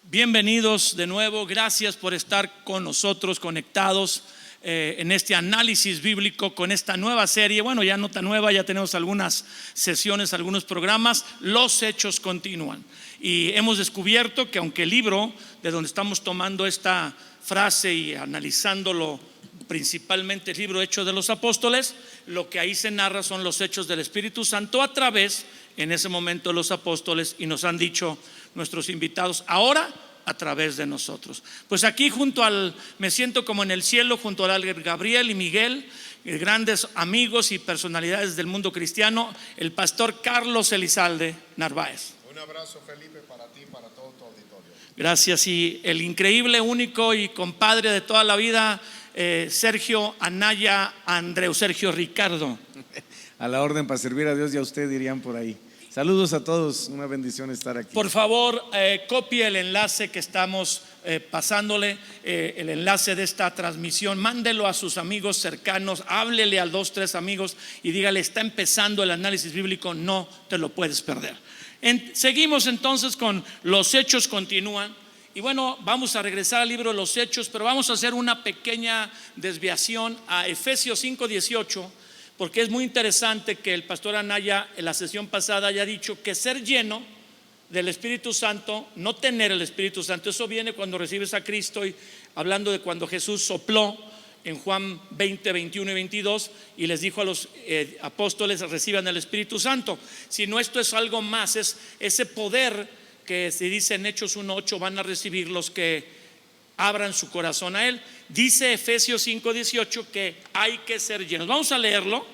Bienvenidos de nuevo, gracias por estar con nosotros conectados en este análisis bíblico con esta nueva serie. Bueno, ya no tan nueva, ya tenemos algunas sesiones, algunos programas. Los hechos continúan y hemos descubierto que aunque el libro de donde estamos tomando esta frase y analizándolo, principalmente el libro Hechos de los Apóstoles, lo que ahí se narra son los hechos del Espíritu Santo a través en ese momento de los apóstoles, y nos han dicho nuestros invitados ahora a través de nosotros. Pues aquí me siento como en el cielo junto al Gabriel y Miguel, grandes amigos y personalidades del mundo cristiano, el pastor Carlos Elizalde Narváez. Un abrazo, Felipe, para ti y para todo tu auditorio. Gracias. Y el increíble, único y compadre de toda la vida, Sergio Anaya Andreu, Sergio Ricardo. A la orden, para servir a Dios y a usted, dirían por ahí. Saludos a todos, una bendición estar aquí. Por favor, copie el enlace que estamos pasándole, el enlace de esta transmisión, mándelo a sus amigos cercanos, háblele a 2, 3 amigos y dígale: está empezando el análisis bíblico, no te lo puedes perder. Seguimos entonces con los hechos continúan. Y bueno, vamos a regresar al libro de los Hechos, pero vamos a hacer una pequeña desviación a Efesios 5:18, porque es muy interesante que el pastor Anaya en la sesión pasada haya dicho que ser lleno del Espíritu Santo, no tener el Espíritu Santo, eso viene cuando recibes a Cristo, y hablando de cuando Jesús sopló en Juan 20, 21 y 22 y les dijo a los apóstoles: reciban el Espíritu Santo. Sino esto es algo más, es ese poder que se dice en Hechos 1:8 van a recibir los que abran su corazón a Él. Dice Efesios 5:18 que hay que ser llenos. Vamos a leerlo,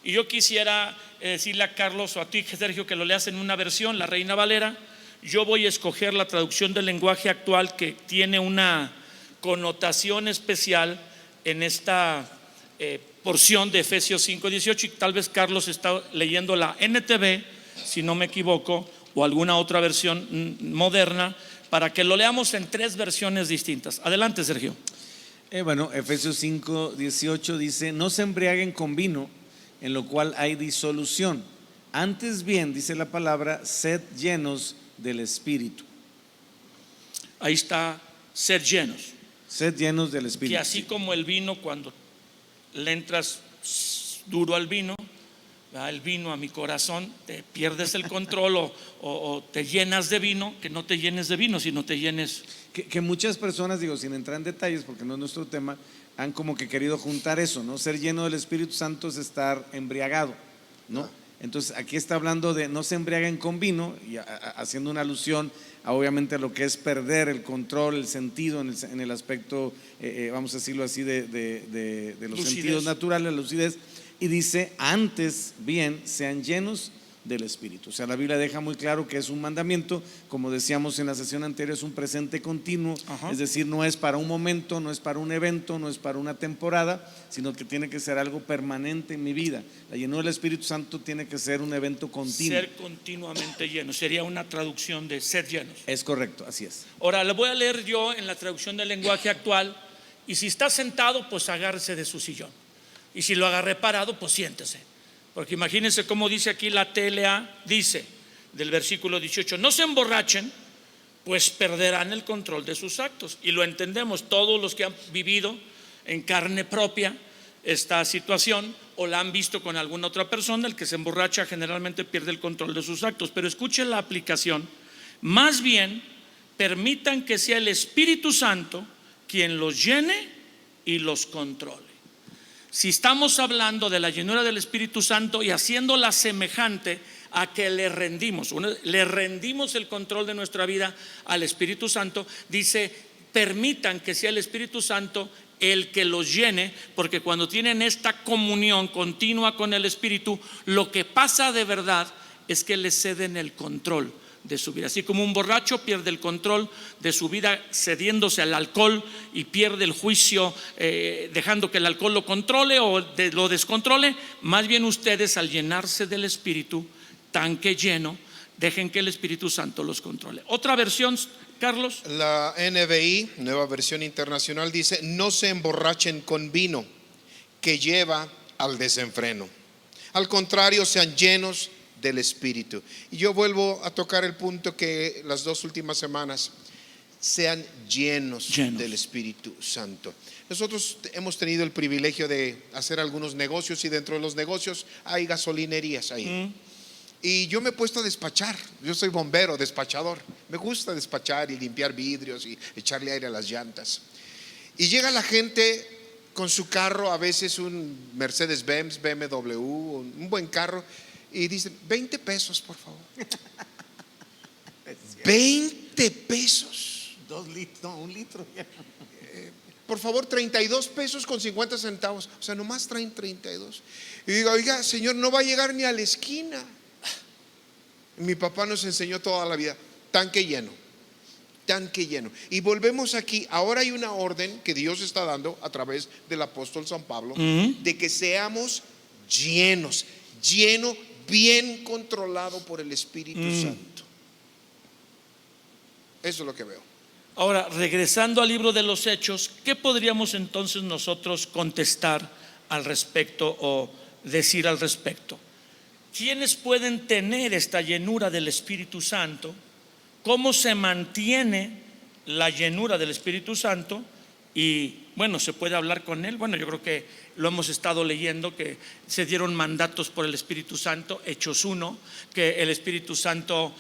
y yo quisiera decirle a Carlos o a ti, Sergio, que lo leas en una versión, la Reina Valera. Yo voy a escoger la traducción del lenguaje actual, que tiene una connotación especial en esta porción de Efesios 5:18, y tal vez Carlos está leyendo la NTV, si no me equivoco, o alguna otra versión moderna, para que lo leamos en 3 versiones distintas. Adelante, Sergio. Bueno, Efesios 5:18 dice: no se embriaguen con vino, en lo cual hay disolución. Antes bien, dice la palabra, sed llenos del Espíritu. Ahí está, ser llenos. Sed llenos del Espíritu. Que así como el vino, cuando le entras duro al vino, el vino a mi corazón, te pierdes el control o te llenas de vino, que no te llenes de vino, sino te llenes. Que muchas personas, digo, sin entrar en detalles porque no es nuestro tema, han como que querido juntar eso, ¿no? Ser lleno del Espíritu Santo es estar embriagado, ¿no? Entonces aquí está hablando de no se embriaguen con vino, y haciendo una alusión obviamente a lo que es perder el control, el sentido en el aspecto, vamos a decirlo así, de los lucidez. Sentidos naturales, la lucidez. Y dice: antes bien sean llenos del Espíritu. O sea, la Biblia deja muy claro que es un mandamiento, como decíamos en la sesión anterior, es un presente continuo. Es decir, no es para un momento, no es para un evento, no es para una temporada, sino que tiene que ser algo permanente en mi vida. La llenura del Espíritu Santo tiene que ser un evento continuo. Ser continuamente lleno, sería una traducción de ser llenos. Es correcto, así es. Ahora le voy a leer yo en la traducción del lenguaje actual, y si está sentado, pues agárrese de su sillón, y si lo agarré parado, pues siéntese. Porque imagínense cómo dice aquí la TLA, dice del versículo 18: no se emborrachen, pues perderán el control de sus actos. Y lo entendemos todos los que han vivido en carne propia esta situación, o la han visto con alguna otra persona. El que se emborracha generalmente pierde el control de sus actos. Pero escuchen la aplicación: más bien permitan que sea el Espíritu Santo quien los llene y los controle. Si estamos hablando de la llenura del Espíritu Santo y haciéndola semejante a que le rendimos el control de nuestra vida al Espíritu Santo, dice: permitan que sea el Espíritu Santo el que los llene, porque cuando tienen esta comunión continua con el Espíritu, lo que pasa de verdad es que le ceden el control de su vida. Así como un borracho pierde el control de su vida cediéndose al alcohol y pierde el juicio dejando que el alcohol lo controle o lo descontrole, más bien ustedes, al llenarse del Espíritu, tanque lleno, dejen que el Espíritu Santo los controle. Otra versión, Carlos. La NBI, Nueva Versión Internacional, dice: no se emborrachen con vino, que lleva al desenfreno. Al contrario, sean llenos del Espíritu. Y yo vuelvo a tocar el punto que las 2 últimas semanas sean llenos Llenos. del Espíritu Santo. Nosotros hemos tenido el privilegio de hacer algunos negocios y dentro de los negocios hay gasolinerías ahí. Y yo me he puesto a despachar. Yo soy bombero, despachador. Me gusta despachar y limpiar vidrios y echarle aire a las llantas. Y llega la gente con su carro, a veces un Mercedes-Benz, BMW, un buen carro, y dicen 20 pesos, por favor. 20 pesos. 2 litros, no, 1 litro. Por favor, 32 pesos con 50 centavos. O sea, nomás traen 32. Y digo, oiga, señor, no va a llegar ni a la esquina. Mi papá nos enseñó toda la vida: tanque lleno, tanque lleno. Y volvemos aquí. Ahora hay una orden que Dios está dando a través del apóstol San Pablo, de que seamos llenos, lleno, bien controlado por el Espíritu Santo. Eso es lo que veo. Ahora, regresando al libro de los Hechos, ¿qué podríamos entonces nosotros contestar al respecto o decir al respecto? ¿Quiénes pueden tener esta llenura del Espíritu Santo? ¿Cómo se mantiene la llenura del Espíritu Santo? Y bueno, ¿se puede hablar con él? Bueno, yo creo que lo hemos estado leyendo, que se dieron mandatos por el Espíritu Santo. Hechos 1, que el Espíritu Santo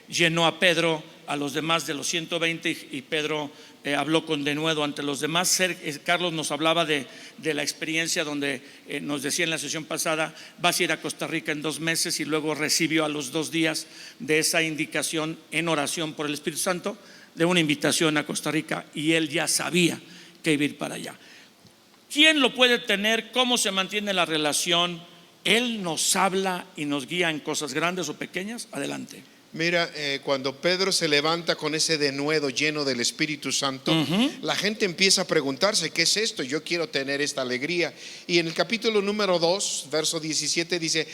llenó a Pedro, a los demás de los 120, y Pedro habló con denuedo ante los demás. Carlos nos hablaba de la experiencia donde nos decía en la sesión pasada: vas a ir a Costa Rica en 2 meses, y luego recibió a los 2 días de esa indicación en oración por el Espíritu Santo de una invitación a Costa Rica, y él ya sabía que iba a ir para allá. ¿Quién lo puede tener? ¿Cómo se mantiene la relación? Él nos habla y nos guía en cosas grandes o pequeñas. Adelante. Mira, cuando Pedro se levanta con ese denuedo lleno del Espíritu Santo, la gente empieza a preguntarse: ¿qué es esto? Yo quiero tener esta alegría. Y en el capítulo número 2, verso 17 dice,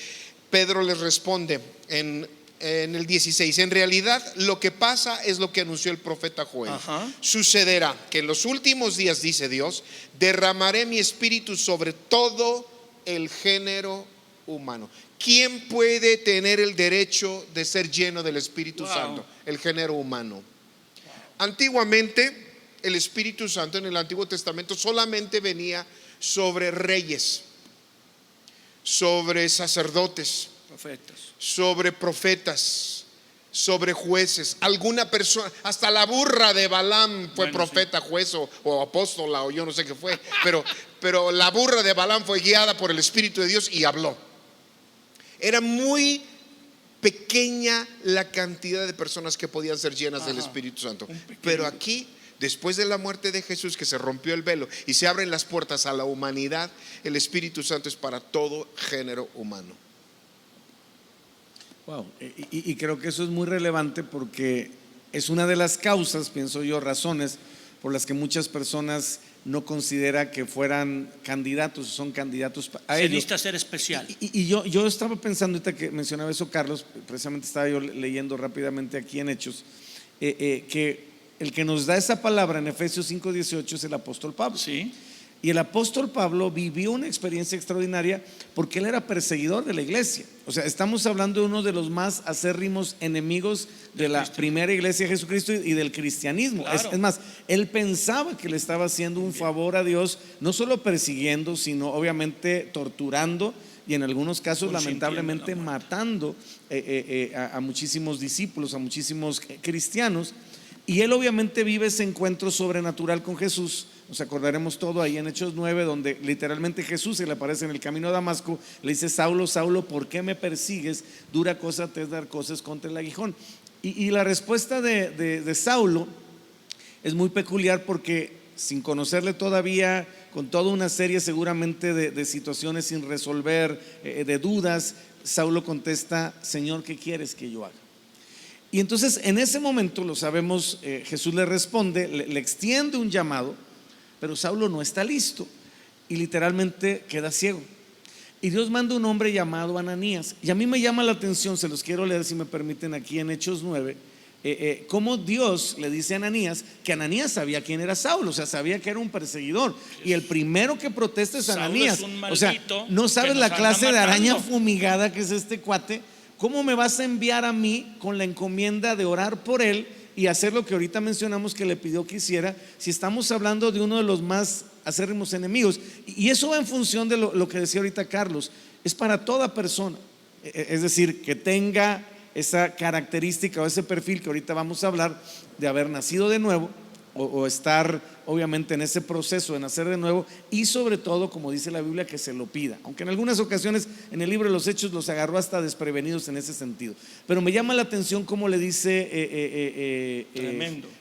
Pedro les responde en el 16: en realidad lo que pasa es lo que anunció el profeta Joel. Sucederá que en los últimos días, dice Dios, derramaré mi espíritu sobre todo el género humano. ¿Quién puede tener el derecho de ser lleno del Espíritu Santo? El género humano. Antiguamente, el Espíritu Santo en el Antiguo Testamento solamente venía sobre reyes, sobre sacerdotes, sobre profetas, sobre jueces. Alguna persona, hasta la burra de Balaam fue profeta, juez o apóstola, o yo no sé qué fue, pero la burra de Balaam fue guiada por el Espíritu de Dios y habló. Era muy pequeña la cantidad de personas que podían ser llenas del Espíritu Santo. Pero aquí, después de la muerte de Jesús, que se rompió el velo y se abren las puertas a la humanidad, el Espíritu Santo es para todo género humano. Wow. Y creo que eso es muy relevante, porque es una de las causas, pienso yo, razones por las que muchas personas no considera que fueran candidatos, son candidatos a ellos. Se necesita ser especial. Y yo estaba pensando, ahorita que mencionaba eso, Carlos, precisamente estaba yo leyendo rápidamente aquí en Hechos, que el que nos da esa palabra en Efesios 5:18 es el apóstol Pablo. Sí. Y el apóstol Pablo vivió una experiencia extraordinaria porque él era perseguidor de la iglesia. O sea, estamos hablando de uno de los más acérrimos enemigos de la primera iglesia de Jesucristo y del cristianismo. Claro. Es más, él pensaba que le estaba haciendo un favor a Dios, no solo persiguiendo, sino obviamente torturando y en algunos casos lamentablemente matando a muchísimos discípulos, a muchísimos cristianos. Y él obviamente vive ese encuentro sobrenatural con Jesús. Nos acordaremos todo ahí en Hechos 9, donde literalmente Jesús se le aparece en el camino a Damasco. Le dice: Saulo, Saulo, ¿por qué me persigues? Dura cosa te es dar cosas contra el aguijón. Y la respuesta de Saulo es muy peculiar, porque sin conocerle todavía, con toda una serie seguramente de situaciones sin resolver, de dudas, Saulo contesta: Señor, ¿qué quieres que yo haga? Y entonces en ese momento, lo sabemos, Jesús le responde, le extiende un llamado, pero Saulo no está listo y literalmente queda ciego. Y Dios manda un hombre llamado Ananías. Y a mí me llama la atención, se los quiero leer si me permiten, aquí en Hechos 9, cómo Dios le dice a Ananías que Ananías sabía quién era Saulo, o sea, sabía que era un perseguidor. Y el primero que protesta es Ananías. O sea, no sabes la clase de araña fumigada que es este cuate. ¿Cómo me vas a enviar a mí con la encomienda de orar por él y hacer lo que ahorita mencionamos que le pidió que hiciera, si estamos hablando de uno de los más acérrimos enemigos. Y eso va en función de lo que decía ahorita Carlos, es para toda persona, es decir, que tenga esa característica o ese perfil que ahorita vamos a hablar de haber nacido de nuevo o estar obviamente en ese proceso de nacer de nuevo, y sobre todo, como dice la Biblia, que se lo pida, aunque en algunas ocasiones en el libro de los Hechos los agarró hasta desprevenidos en ese sentido. Pero me llama la atención cómo le dice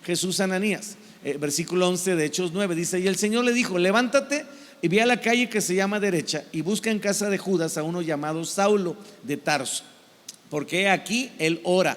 Jesús a Ananías, versículo 11 de Hechos 9, dice: y el Señor le dijo, levántate y ve a la calle que se llama Derecha y busca en casa de Judas a uno llamado Saulo de Tarso, porque aquí él ora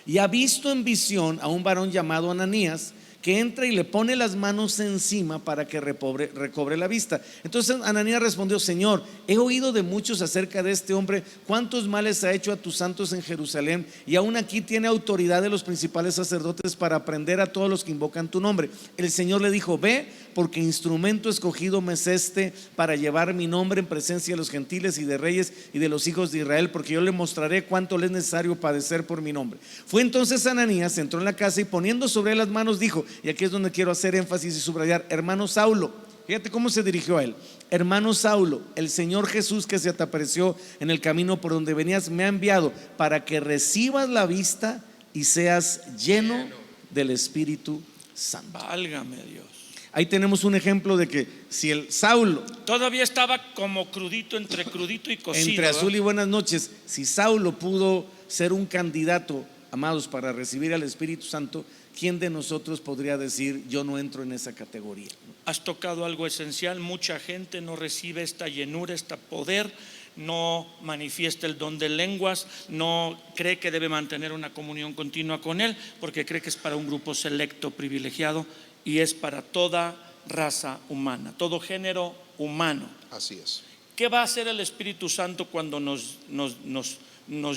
y ha visto en visión a un varón llamado Ananías, que entra y le pone las manos encima para que recobre la vista. Entonces Ananías respondió: Señor, he oído de muchos acerca de este hombre, cuántos males ha hecho a tus santos en Jerusalén, y aún aquí tiene autoridad de los principales sacerdotes para prender a todos los que invocan tu nombre. El Señor le dijo: ve, porque instrumento escogido me es este para llevar mi nombre en presencia de los gentiles y de reyes y de los hijos de Israel, porque yo le mostraré cuánto le es necesario padecer por mi nombre. Fue entonces Ananías, entró en la casa y poniendo sobre él las manos dijo, y aquí es donde quiero hacer énfasis y subrayar: hermano Saulo. Fíjate cómo se dirigió a él: hermano Saulo, el Señor Jesús que se te apareció en el camino por donde venías me ha enviado para que recibas la vista y seas lleno del Espíritu Santo. Válgame Dios. Ahí tenemos un ejemplo de que si el Saulo todavía estaba como crudito, entre crudito y cocido, entre azul y buenas noches, si Saulo pudo ser un candidato, amados, para recibir al Espíritu Santo, ¿quién de nosotros podría decir yo no entro en esa categoría? Has tocado algo esencial. Mucha gente no recibe esta llenura, este poder, no manifiesta el don de lenguas, no cree que debe mantener una comunión continua con Él, porque cree que es para un grupo selecto, privilegiado, y es para toda raza humana, todo género humano. Así es. ¿Qué va a hacer el Espíritu Santo cuando nos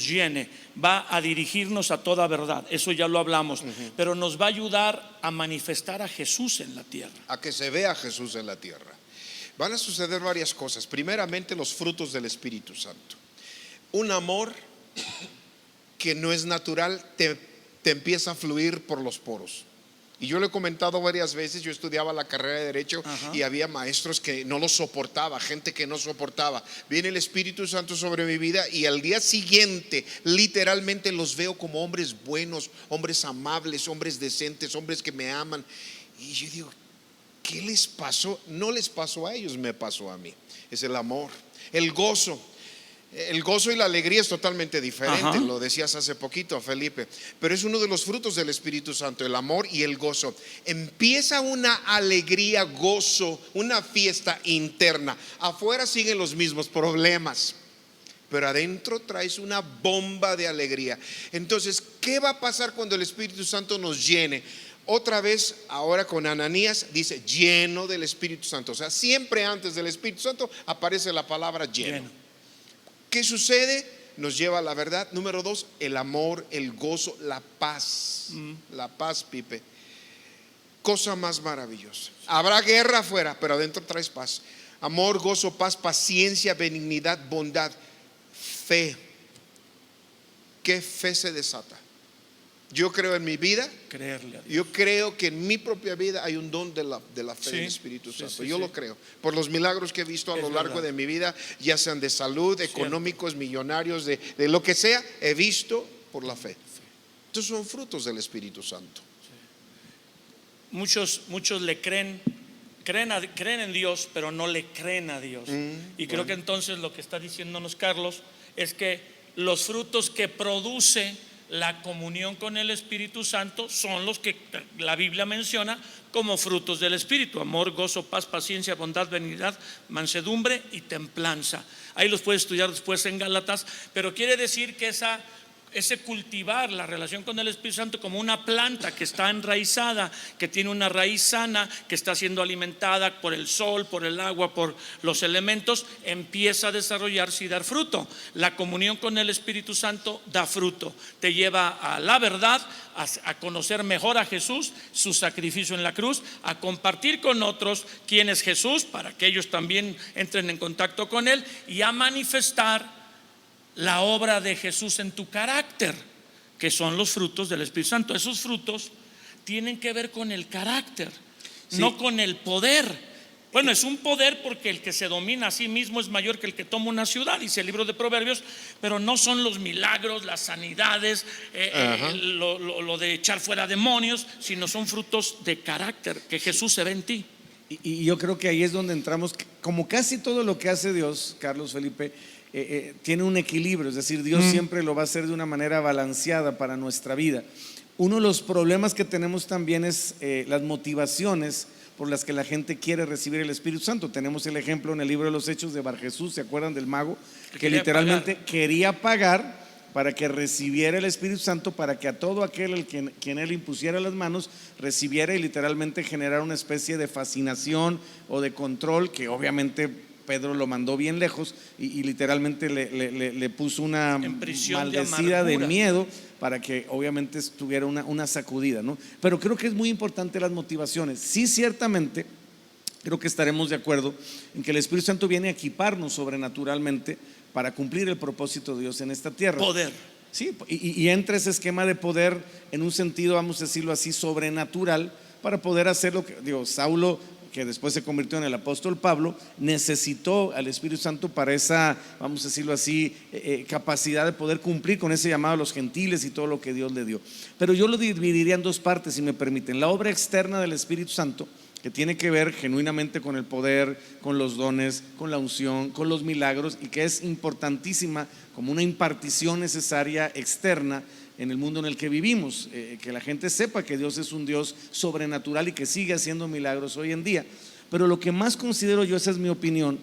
llene? Va a dirigirnos a toda verdad, eso ya lo hablamos, pero nos va a ayudar a manifestar a Jesús en la tierra, A que se vea a Jesús en la tierra. Van a suceder varias cosas. Primeramente, los frutos del Espíritu Santo. Un amor que no es natural te empieza a fluir por los poros. Y yo lo he comentado varias veces. Yo estudiaba la carrera de Derecho y había maestros que no lo soportaba, gente que no soportaba. Viene el Espíritu Santo sobre mi vida y al día siguiente literalmente los veo como hombres buenos, hombres amables, hombres decentes, hombres que me aman. Y yo digo, ¿qué les pasó? No les pasó a ellos, me pasó a mí. Es el amor, el gozo. El gozo y la alegría es totalmente diferente. Lo decías hace poquito, Felipe, pero es uno de los frutos del Espíritu Santo, el amor y el gozo. Empieza una alegría, gozo, una fiesta interna. Afuera siguen los mismos problemas, pero adentro traes una bomba de alegría. Entonces, ¿qué va a pasar cuando el Espíritu Santo nos llene? Otra vez, ahora con Ananías, dice lleno del Espíritu Santo. O sea, siempre antes del Espíritu Santo aparece la palabra lleno. ¿Qué sucede? Nos lleva a la verdad. Número 2, el amor, el gozo, la paz. La paz, Pipe. Cosa más maravillosa. Habrá guerra afuera, pero adentro traes paz. Amor, gozo, paz, paciencia, benignidad, bondad, fe. ¿Qué fe se desata? Yo creo en mi vida, creerle a Dios. Yo creo que en mi propia vida hay un don de la fe del Espíritu Santo. Yo lo creo por los milagros que he visto a lo largo de mi vida, ya sean de salud, económicos, millonarios, de lo que sea, he visto por la fe. Estos son frutos del Espíritu Santo. Muchos le creen en Dios, pero no le creen a Dios. Y creo que entonces lo que está diciéndonos Carlos es que los frutos que produce la comunión con el Espíritu Santo son los que la Biblia menciona como frutos del Espíritu: amor, gozo, paz, paciencia, bondad, benignidad, mansedumbre y templanza. Ahí los puedes estudiar después en Gálatas, pero quiere decir que ese cultivar la relación con el Espíritu Santo como una planta que está enraizada, que tiene una raíz sana, que está siendo alimentada por el sol, por el agua, por los elementos, empieza a desarrollarse y dar fruto. La comunión con el Espíritu Santo da fruto, te lleva a la verdad, a conocer mejor a Jesús, su sacrificio en la cruz, a compartir con otros quién es Jesús para que ellos también entren en contacto con Él, y a manifestar la obra de Jesús en tu carácter. que son los frutos del Espíritu Santo. Esos frutos tienen que ver con el carácter, no con el poder. Bueno, es un poder porque el que se domina a sí mismo es mayor que el que toma una ciudad, dice el libro de Proverbios, pero no son los milagros, las sanidades, lo de echar fuera demonios, sino son frutos de carácter que Jesús se ve en ti. Y yo creo que ahí es donde entramos, como casi todo lo que hace Dios, Carlos, Felipe, tiene un equilibrio, es decir, Dios siempre lo va a hacer de una manera balanceada para nuestra vida. Uno de los problemas que tenemos también es las motivaciones por las que la gente quiere recibir el Espíritu Santo. Tenemos el ejemplo en el libro de los Hechos de Bar Jesús, ¿se acuerdan del mago? Que literalmente quería pagar para que recibiera el Espíritu Santo, para que a todo aquel quien él impusiera las manos recibiera, y literalmente generar una especie de fascinación o de control, que obviamente Pedro lo mandó bien lejos y literalmente le puso una maldecida de miedo para que obviamente tuviera una sacudida, ¿no? Pero creo que es muy importante las motivaciones. Sí, ciertamente creo que estaremos de acuerdo en que el Espíritu Santo viene a equiparnos sobrenaturalmente para cumplir el propósito de Dios en esta tierra. Poder. Sí, y entra ese esquema de poder en un sentido, vamos a decirlo así, sobrenatural, para poder hacer lo que, digo, Saulo, que después se convirtió en el apóstol Pablo, necesitó al Espíritu Santo para esa, vamos a decirlo así, capacidad de poder cumplir con ese llamado a los gentiles y todo lo que Dios le dio. Pero yo lo dividiría en dos partes, si me permiten. La obra externa del Espíritu Santo, que tiene que ver genuinamente con el poder, con los dones, con la unción, con los milagros, y que es importantísima como una impartición necesaria externa en el mundo en el que vivimos, que la gente sepa que Dios es un Dios sobrenatural y que sigue haciendo milagros hoy en día. Pero lo que más considero yo, esa es mi opinión,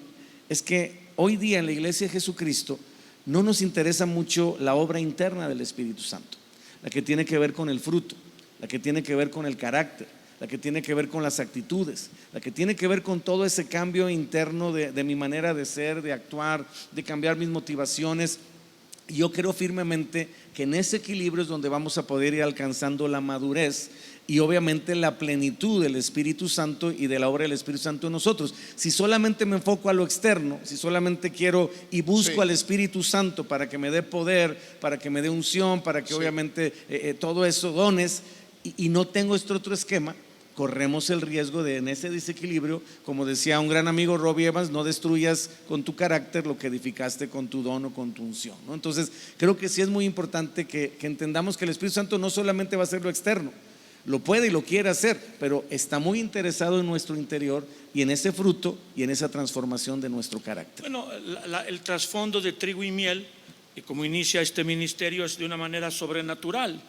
es que hoy día en la iglesia de Jesucristo no nos interesa mucho la obra interna del Espíritu Santo, la que tiene que ver con el fruto, la que tiene que ver con el carácter, la que tiene que ver con las actitudes, la que tiene que ver con todo ese cambio interno de mi manera de ser, de actuar, de cambiar mis motivaciones. Y yo creo firmemente que en ese equilibrio es donde vamos a poder ir alcanzando la madurez y obviamente la plenitud del Espíritu Santo y de la obra del Espíritu Santo en nosotros. Si solamente me enfoco a lo externo, si solamente quiero y busco al Espíritu Santo para que me dé poder, para que me dé unción, para que obviamente todo eso dones, y no tengo este otro esquema, corremos el riesgo de, en ese desequilibrio, como decía un gran amigo Robbie Evans, no destruyas con tu carácter lo que edificaste con tu don o con tu unción, ¿no? Entonces creo que sí es muy importante que entendamos que el Espíritu Santo no solamente va a hacer lo externo, lo puede y lo quiere hacer, pero está muy interesado en nuestro interior y en ese fruto y en esa transformación de nuestro carácter. Bueno, el trasfondo de Trigo y Miel, y como inicia este ministerio, es de una manera sobrenatural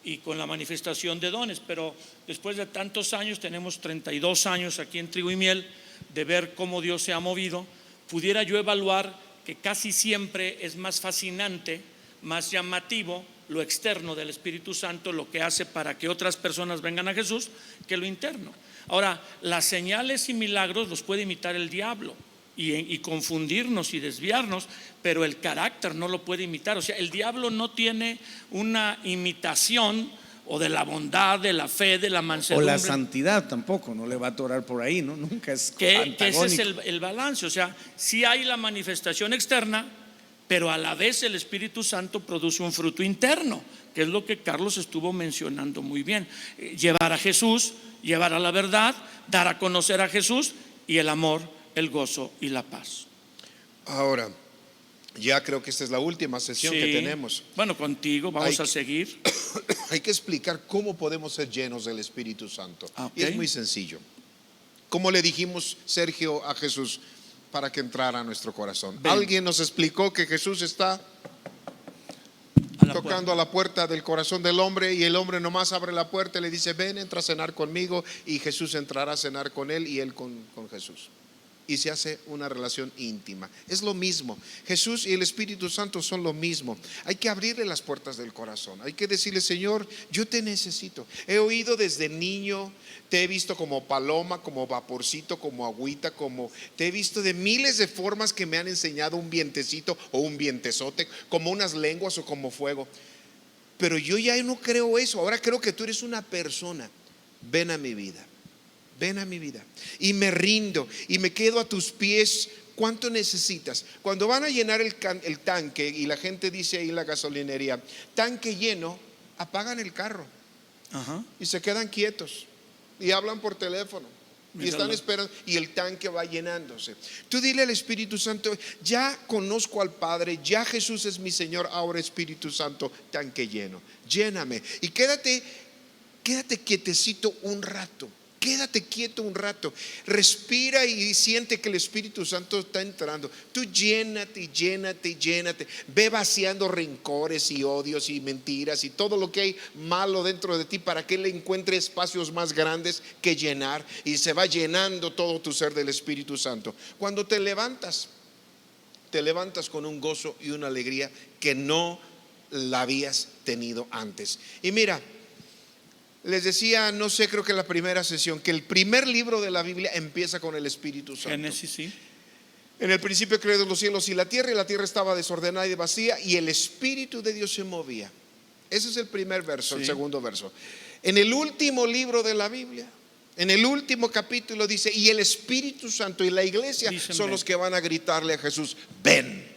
y con la manifestación de dones, pero después de tantos años, tenemos 32 años aquí en Trigo y Miel, de ver cómo Dios se ha movido, pudiera yo evaluar que casi siempre es más fascinante, más llamativo lo externo del Espíritu Santo, lo que hace para que otras personas vengan a Jesús, que lo interno. Ahora, las señales y milagros los puede imitar el diablo y confundirnos y desviarnos, pero el carácter no lo puede imitar. O sea, el diablo no tiene una imitación o de la bondad, de la fe, de la mansedumbre. O la santidad tampoco, no le va a atorar por ahí, ¿no? Nunca es que ese es el balance. O sea, sí hay la manifestación externa, pero a la vez el Espíritu Santo produce un fruto interno, que es lo que Carlos estuvo mencionando muy bien. Llevar a Jesús, llevar a la verdad, dar a conocer a Jesús, y el amor, el gozo y la paz. Ahora, ya creo que esta es la última sesión que tenemos. Bueno, contigo vamos a seguir. Hay que explicar cómo podemos ser llenos del Espíritu Santo. Okay. Y es muy sencillo. ¿Cómo le dijimos, Sergio, a Jesús para que entrara a nuestro corazón? Ven. Alguien nos explicó que Jesús está tocando a la puerta del corazón del hombre, y el hombre nomás abre la puerta y le dice: ven, entra a cenar conmigo, y Jesús entrará a cenar con él y él con Jesús, y se hace una relación íntima. Es lo mismo, Jesús y el Espíritu Santo son lo mismo. Hay que abrirle las puertas del corazón, hay que decirle: Señor, yo te necesito. He oído desde niño, te he visto como paloma, como vaporcito, como agüita, te he visto de miles de formas que me han enseñado un vientecito o un vientezote, como unas lenguas o como fuego. Pero yo ya no creo eso, ahora creo que tú eres una persona. Ven a mi vida. Ven a mi vida y me rindo y me quedo a tus pies. ¿Cuánto necesitas? Cuando van a llenar el tanque y la gente dice ahí en la gasolinería: tanque lleno, apagan el carro Ajá. y se quedan quietos y hablan por teléfono y están Míralo. esperando y el tanque va llenándose. Tú dile al Espíritu Santo: ya conozco al Padre, ya Jesús es mi Señor, ahora Espíritu Santo, tanque lleno, lléname. Y quédate quietecito un rato. Quédate quieto un rato, respira y siente que el Espíritu Santo está entrando. Tú llénate, llénate, llénate. Ve vaciando rencores y odios y mentiras y todo lo que hay malo dentro de ti, para que Él encuentre espacios más grandes que llenar, y se va llenando todo tu ser del Espíritu Santo. Cuando te levantas con un gozo y una alegría que no la habías tenido antes. Y mira, les decía, no sé, creo que en la primera sesión, que el primer libro de la Biblia empieza con el Espíritu Santo. Génesis, sí. En el principio crearon los cielos y la tierra estaba desordenada y vacía, y el Espíritu de Dios se movía. Ese es el primer verso, Sí. el segundo verso. En el último libro de la Biblia, en el último capítulo dice: y el Espíritu Santo y la iglesia Dicen, son ven. los que van a gritarle a Jesús: ven.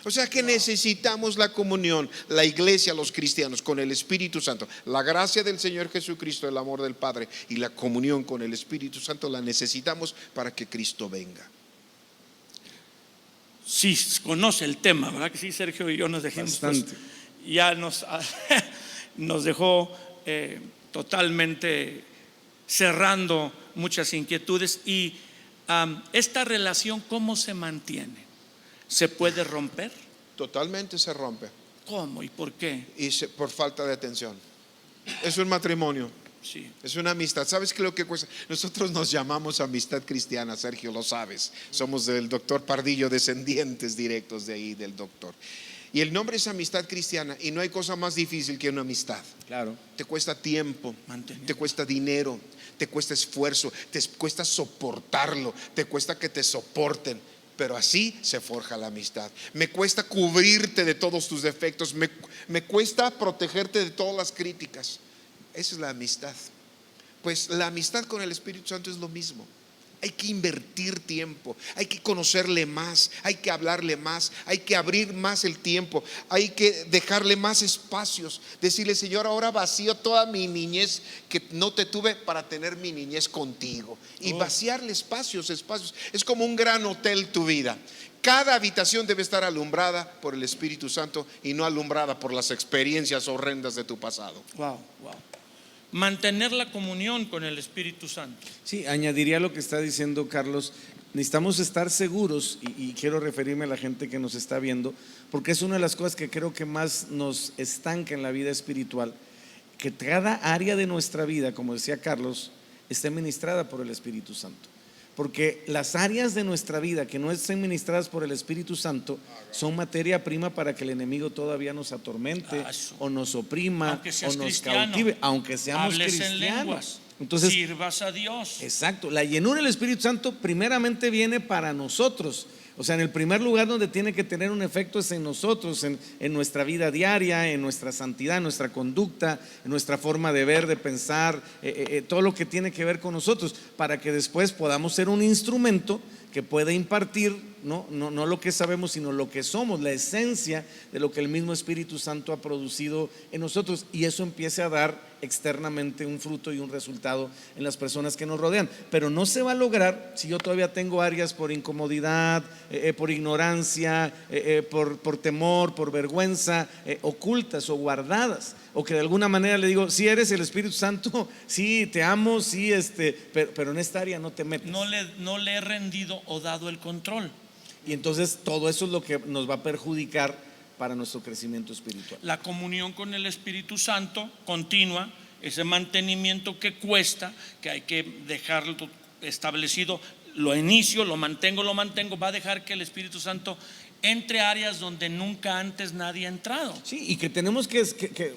O sea que necesitamos la comunión, la iglesia, los cristianos, con el Espíritu Santo. La gracia del Señor Jesucristo, el amor del Padre y la comunión con el Espíritu Santo la necesitamos para que Cristo venga. Sí, conoce el tema, ¿verdad que sí? Sergio y yo nos dejamos, Bastante. ya nos dejó totalmente cerrando muchas inquietudes. Y esta relación, ¿cómo se mantiene? ¿Se puede romper? Totalmente se rompe, ¿Cómo y por qué? por falta de atención. Es un matrimonio, Sí. es una amistad. ¿Sabes qué es lo que cuesta? Nosotros nos llamamos amistad cristiana, Sergio, lo sabes. Somos del doctor Pardillo, descendientes directos de ahí del doctor. Y el nombre es amistad cristiana, y no hay cosa más difícil que una amistad. Claro. Te cuesta tiempo, Mantener. te cuesta dinero, te cuesta esfuerzo, te cuesta soportarlo, te cuesta que te soporten. Pero así se forja la amistad. Me cuesta cubrirte de todos tus defectos, me cuesta protegerte de todas las críticas. Esa es la amistad. Pues la amistad con el Espíritu Santo es lo mismo. Hay que invertir tiempo, hay que conocerle más, hay que hablarle más, hay que abrir más el tiempo, hay que dejarle más espacios. Decirle: Señor, ahora vacío toda mi niñez que no te tuve para tener mi niñez contigo. Y vaciarle espacios. Es como un gran hotel tu vida. Cada habitación debe estar alumbrada por el Espíritu Santo y no alumbrada por las experiencias horrendas de tu pasado. Wow. Mantener la comunión con el Espíritu Santo. Sí, añadiría lo que está diciendo Carlos. Necesitamos estar seguros, y quiero referirme a la gente que nos está viendo, porque es una de las cosas que creo que más nos estanca en la vida espiritual, que cada área de nuestra vida, como decía Carlos, esté ministrada por el Espíritu Santo. Porque las áreas de nuestra vida que no estén ministradas por el Espíritu Santo son materia prima para que el enemigo todavía nos atormente o nos oprima Aunque seas o nos cristiano, cautive, aunque seamos hables en cristianos. lenguas, Entonces, sirvas a Dios. exacto, la llenura del Espíritu Santo primeramente viene para nosotros. O sea, en el primer lugar donde tiene que tener un efecto es en nosotros, en nuestra vida diaria, en nuestra santidad, en nuestra conducta, en nuestra forma de ver, de pensar, todo lo que tiene que ver con nosotros, para que después podamos ser un instrumento que pueda impartir no lo que sabemos, sino lo que somos, la esencia de lo que el mismo Espíritu Santo ha producido en nosotros, y eso empiece a dar externamente un fruto y un resultado en las personas que nos rodean. Pero no se va a lograr si yo todavía tengo áreas por incomodidad, por ignorancia, por temor, por vergüenza, ocultas o guardadas, o que de alguna manera le digo: sí eres el Espíritu Santo, sí te amo, sí, pero en esta área no te metas. No le he rendido o dado el control. Y entonces todo eso es lo que nos va a perjudicar para nuestro crecimiento espiritual. La comunión con el Espíritu Santo continua, ese mantenimiento que cuesta, que hay que dejarlo establecido. Lo inicio, lo mantengo, va a dejar que el Espíritu Santo entre áreas donde nunca antes nadie ha entrado. Sí, y que tenemos que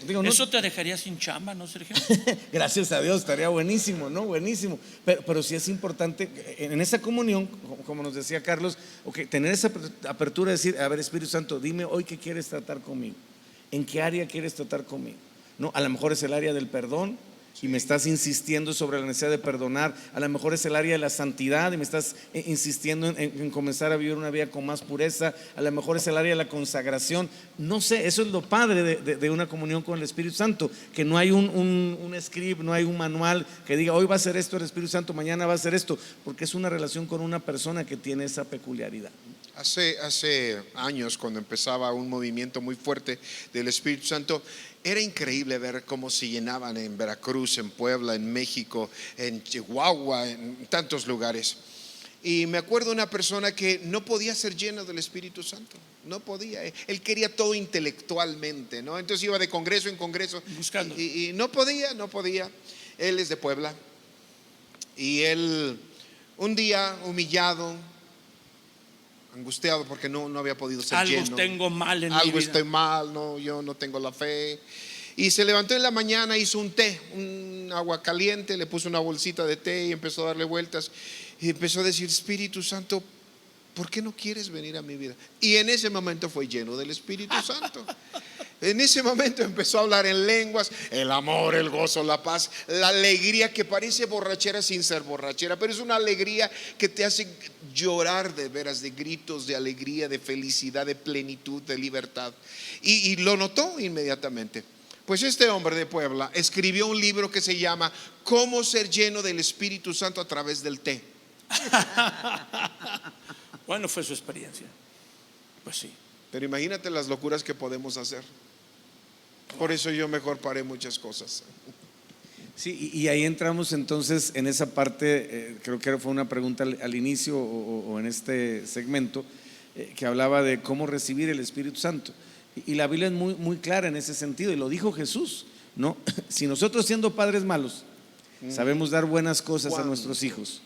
digo, no, Eso te dejaría sin chamba, ¿no, Sergio? gracias a Dios, estaría buenísimo, ¿no? Buenísimo. Pero sí es importante en esa comunión, como nos decía Carlos, tener esa apertura de decir: a ver, Espíritu Santo, dime hoy qué quieres tratar conmigo, en qué área quieres tratar conmigo. No, a lo mejor es el área del perdón, y me estás insistiendo sobre la necesidad de perdonar. A lo mejor es el área de la santidad y me estás insistiendo en comenzar a vivir una vida con más pureza. A lo mejor es el área de la consagración. No sé, eso es lo padre de una comunión con el Espíritu Santo, que no hay un script, no hay un manual que diga hoy va a ser esto el Espíritu Santo, mañana va a ser esto, porque es una relación con una persona que tiene esa peculiaridad. Hace años, cuando empezaba un movimiento muy fuerte del Espíritu Santo, era increíble ver cómo se llenaban en Veracruz, en Puebla, en México, en Chihuahua, en tantos lugares. Y me acuerdo de una persona que no podía ser llena del Espíritu Santo, no podía. Él quería todo intelectualmente, ¿no? Entonces iba de congreso en congreso buscando. y no podía. Él es de Puebla y él un día humillado, angustiado porque no había podido ser Algo lleno. tengo mal en mi Algo vida. estoy mal, no, yo no tengo la fe. Y se levantó en la mañana, hizo un té, un agua caliente, le puso una bolsita de té y empezó a darle vueltas y empezó a decir: Espíritu Santo, ¿por qué no quieres venir a mi vida? Y en ese momento fue lleno del Espíritu Santo. En ese momento empezó a hablar en lenguas, el amor, el gozo, la paz, la alegría que parece borrachera sin ser borrachera, pero es una alegría que te hace llorar de veras, de gritos de alegría, de felicidad, de plenitud, de libertad. Y lo notó inmediatamente. Pues este hombre de Puebla escribió un libro que se llama Cómo ser lleno del Espíritu Santo a través del té. Bueno, fue su experiencia. Pues sí. Pero imagínate las locuras que podemos hacer. Por eso yo mejor paré muchas cosas. Sí, y ahí entramos entonces en esa parte, creo que fue una pregunta al inicio o en este segmento, que hablaba de cómo recibir el Espíritu Santo. Y la Biblia es muy, muy clara en ese sentido, y lo dijo Jesús, ¿no? Si nosotros, siendo padres malos, sabemos dar buenas cosas a nuestros hijos,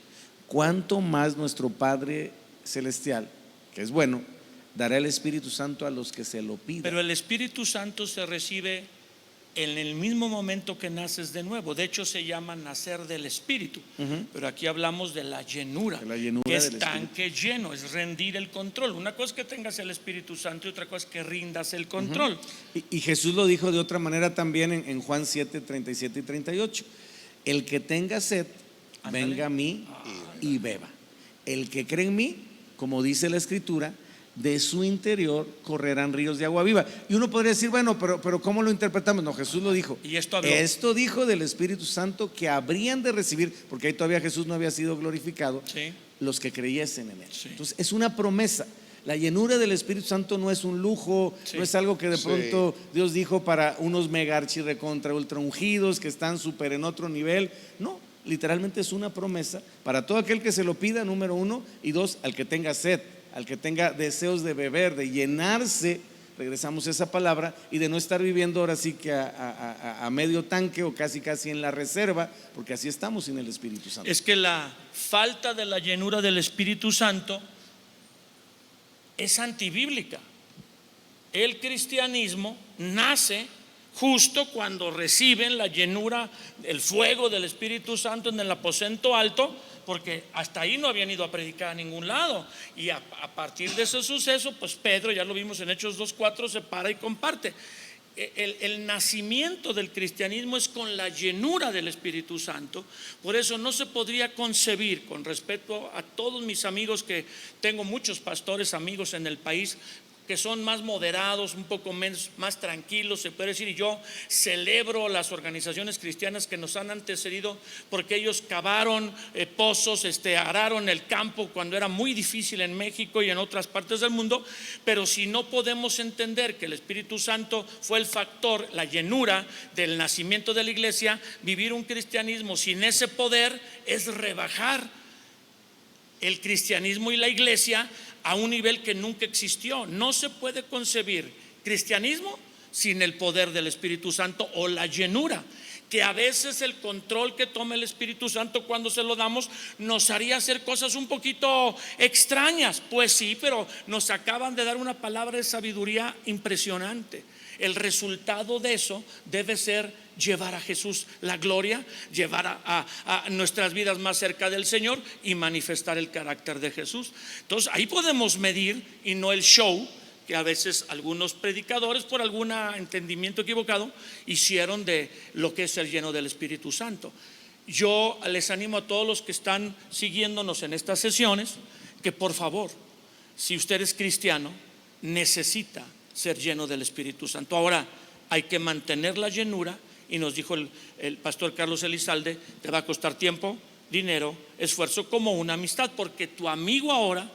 ¿cuánto más nuestro Padre Celestial, que es bueno, dará el Espíritu Santo a los que se lo pidan? Pero el Espíritu Santo se recibe en el mismo momento que naces de nuevo. De hecho se llama nacer del Espíritu. Pero aquí hablamos de la llenura, De la llenura que es del tanque lleno, es rendir el control. Una cosa es que tengas el Espíritu Santo y otra cosa es que rindas el control. Y Jesús lo dijo de otra manera también en Juan 7, 37 y 38. El que tenga sed, venga a mí y beba. El que cree en mí, como dice la Escritura, de su interior correrán ríos de agua viva. Y uno podría decir, bueno, pero ¿cómo lo interpretamos? No, Jesús lo dijo. Y esto habló. Esto dijo del Espíritu Santo que habrían de recibir, porque ahí todavía Jesús no había sido glorificado, Sí. los que creyesen en él. Sí. Entonces es una promesa. La llenura del Espíritu Santo no es un lujo, Sí. no es algo que de Sí. pronto Dios dijo para unos mega archirrecontra ultra ungidos que están súper en otro nivel. No, literalmente es una promesa para todo aquel que se lo pida, número uno, y dos, al que tenga sed, al que tenga deseos de beber, de llenarse, regresamos a esa palabra, y de no estar viviendo ahora sí que a medio tanque o casi en la reserva, porque así estamos sin el Espíritu Santo. Es que la falta de la llenura del Espíritu Santo es antibíblica. El cristianismo nace justo cuando reciben la llenura, el fuego del Espíritu Santo en el aposento alto, porque hasta ahí no habían ido a predicar a ningún lado. Y a partir de ese suceso, pues Pedro, ya lo vimos en Hechos 2:4, se para y comparte. El nacimiento del cristianismo es con la llenura del Espíritu Santo. Por eso no se podría concebir, con respeto a todos mis amigos, que tengo muchos pastores amigos en el país que son más moderados, un poco más tranquilos, se puede decir, y yo celebro las organizaciones cristianas que nos han antecedido, porque ellos cavaron pozos, araron el campo cuando era muy difícil en México y en otras partes del mundo. Pero si no podemos entender que el Espíritu Santo fue el factor, la llenura del nacimiento de la iglesia, vivir un cristianismo sin ese poder es rebajar el cristianismo y la iglesia a un nivel que nunca existió. No se puede concebir cristianismo sin el poder del Espíritu Santo o la llenura, que a veces el control que toma el Espíritu Santo cuando se lo damos nos haría hacer cosas un poquito extrañas. Pues sí, pero nos acaban de dar una palabra de sabiduría impresionante. El resultado de eso debe ser llevar a Jesús la gloria, llevar a nuestras vidas más cerca del Señor y manifestar el carácter de Jesús. Entonces ahí podemos medir, y no el show, que a veces algunos predicadores por algún entendimiento equivocado hicieron de lo que es ser lleno del Espíritu Santo. Yo les animo a todos los que están siguiéndonos en estas sesiones que por favor, si usted es cristiano, necesita ser lleno del Espíritu Santo. Ahora hay que mantener la llenura, y nos dijo el pastor Carlos Elizalde, te va a costar tiempo, dinero, esfuerzo, como una amistad, porque tu amigo ahora,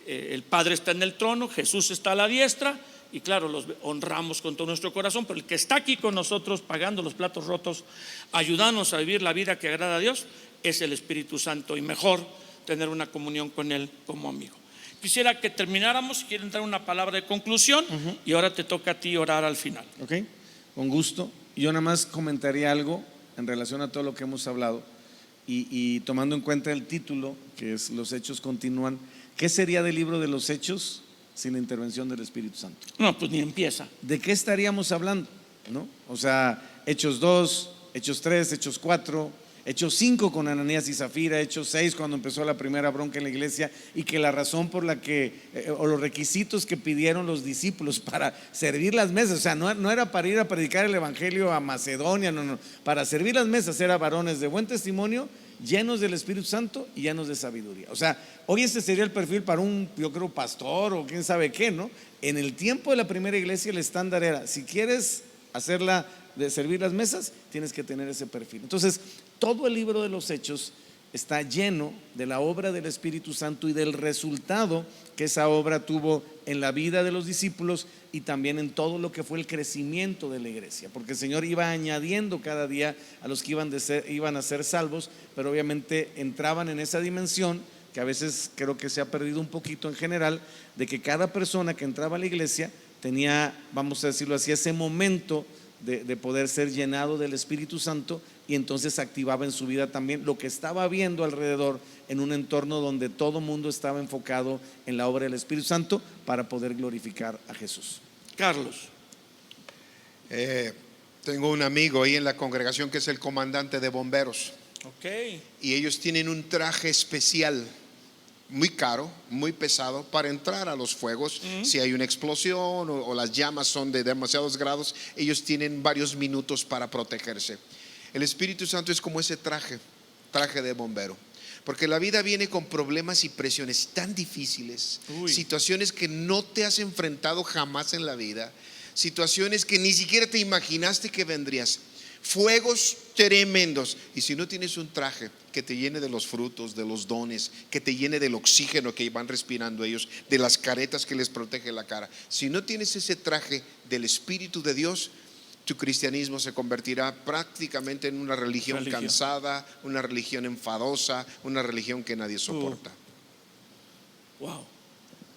el Padre está en el trono, Jesús está a la diestra, y claro, los honramos con todo nuestro corazón, pero el que está aquí con nosotros pagando los platos rotos, ayudándonos a vivir la vida que agrada a Dios, es el Espíritu Santo, y mejor tener una comunión con Él como amigo. Quisiera que termináramos, si quieren dar una palabra de conclusión, y ahora te toca a ti orar al final. Ok, con gusto. Yo nada más comentaría algo en relación a todo lo que hemos hablado, y tomando en cuenta el título, que es Los Hechos continúan. ¿Qué sería del libro de los Hechos sin la intervención del Espíritu Santo? No, pues ni empieza. ¿De qué estaríamos hablando? ¿No? O sea, Hechos 2, Hechos 3, Hechos 4, Hechos 5 con Ananías y Zafira, Hechos 6 cuando empezó la primera bronca en la iglesia, y que la razón por la que, o los requisitos que pidieron los discípulos para servir las mesas, o sea, no era para ir a predicar el evangelio a Macedonia, no, para servir las mesas era varones de buen testimonio, llenos del Espíritu Santo y llenos de sabiduría. O sea, hoy este sería el perfil para un, yo creo, pastor o quién sabe qué, ¿no? En el tiempo de la primera iglesia el estándar era, si quieres hacerla de servir las mesas, tienes que tener ese perfil. Entonces, todo el libro de los Hechos está lleno de la obra del Espíritu Santo y del resultado que esa obra tuvo en la vida de los discípulos y también en todo lo que fue el crecimiento de la iglesia, porque el Señor iba añadiendo cada día a los que iban a ser salvos, pero obviamente entraban en esa dimensión que a veces creo que se ha perdido un poquito en general, de que cada persona que entraba a la iglesia tenía, vamos a decirlo así, ese momento de poder ser llenado del Espíritu Santo, y entonces activaba en su vida también lo que estaba viendo alrededor, en un entorno donde todo mundo estaba enfocado en la obra del Espíritu Santo para poder glorificar a Jesús. Carlos. Tengo un amigo ahí en la congregación que es el comandante de bomberos, Ok. y ellos tienen un traje especial muy caro, muy pesado para entrar a los fuegos. Si hay una explosión o las llamas son de demasiados grados, ellos tienen varios minutos para protegerse. El Espíritu Santo es como ese traje de bombero, porque la vida viene con problemas y presiones tan difíciles, situaciones que no te has enfrentado jamás en la vida, situaciones que ni siquiera te imaginaste que vendrías, fuegos tremendos, y si no tienes un traje que te llene de los frutos, de los dones, que te llene del oxígeno que van respirando ellos, de las caretas que les protege la cara, si no tienes ese traje del Espíritu de Dios, tu cristianismo se convertirá prácticamente en una religión cansada, una religión enfadosa, una religión que nadie soporta. Wow.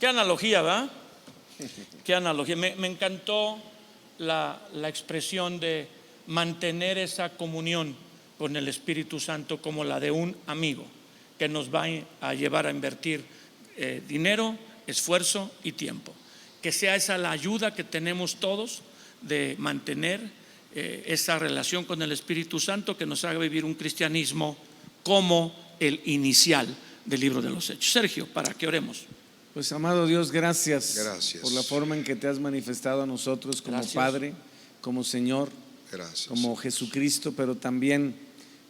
Qué analogía, ¿verdad? Qué analogía. Me encantó la expresión de mantener esa comunión con el Espíritu Santo como la de un amigo que nos va a llevar a invertir dinero, esfuerzo y tiempo. Que sea esa la ayuda que tenemos todos de mantener esa relación con el Espíritu Santo, que nos haga vivir un cristianismo como el inicial del libro de los Hechos. Sergio, para que oremos. Pues amado Dios, gracias por la Gracias. forma en que te has manifestado a nosotros como Padre, como Señor, Gracias. como Jesucristo, pero también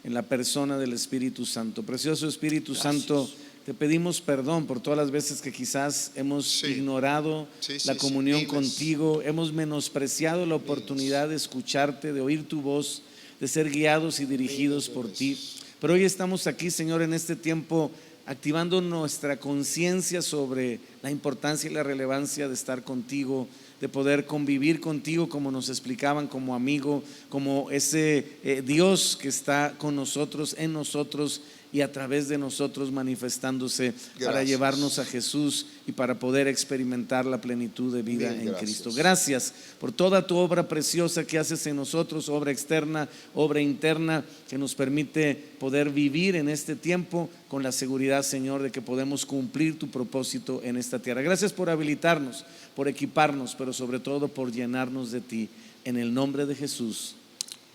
en la persona del Espíritu Santo. Precioso Espíritu Santo, te pedimos perdón por todas las veces que quizás hemos ignorado la comunión Diles. contigo, hemos menospreciado la oportunidad de escucharte, de oír tu voz, de ser guiados y dirigidos por ti. Pero hoy estamos aquí, Señor, en este tiempo, activando nuestra conciencia sobre la importancia y la relevancia de estar contigo, de poder convivir contigo, como nos explicaban, como amigo, como ese Dios que está con nosotros, en nosotros y a través de nosotros manifestándose para llevarnos a Jesús y para poder experimentar la plenitud de vida en Cristo. Gracias por toda tu obra preciosa que haces en nosotros, obra externa, obra interna, que nos permite poder vivir en este tiempo con la seguridad, Señor, de que podemos cumplir tu propósito en esta tierra. Gracias por habilitarnos, por equiparnos, pero sobre todo por llenarnos de ti. En el nombre de Jesús.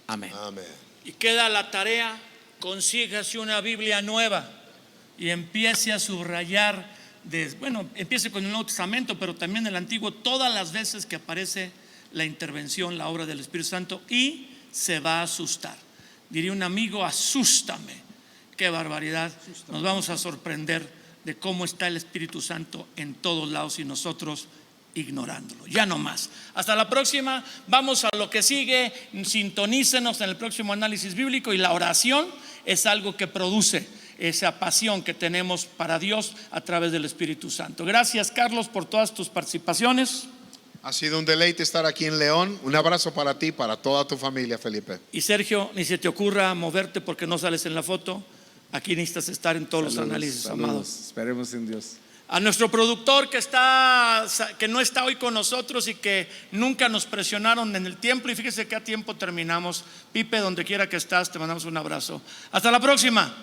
Amén. Amén. Y queda la tarea: consígase una Biblia nueva y empiece a subrayar bueno, empiece con el Nuevo Testamento, pero también el Antiguo, todas las veces que aparece la intervención, la obra del Espíritu Santo, y se va a asustar. Diría un amigo: asústame. Qué barbaridad. Nos vamos a sorprender de cómo está el Espíritu Santo en todos lados y nosotros ignorándolo. Ya no más. Hasta la próxima. Vamos a lo que sigue. Sintonícenos en el próximo análisis bíblico. Y la oración es algo que produce esa pasión que tenemos para Dios a través del Espíritu Santo. Gracias, Carlos, por todas tus participaciones. Ha sido un deleite estar aquí en León. Un abrazo para ti, para toda tu familia, Felipe. Y Sergio, ni se te ocurra moverte porque no sales en la foto. Aquí necesitas estar en todos los análisis, amados. Esperemos en Dios. A nuestro productor que no está hoy con nosotros y que nunca nos presionaron en el tiempo, y fíjese que a tiempo terminamos. Pipe, donde quiera que estás, te mandamos un abrazo. Hasta la próxima.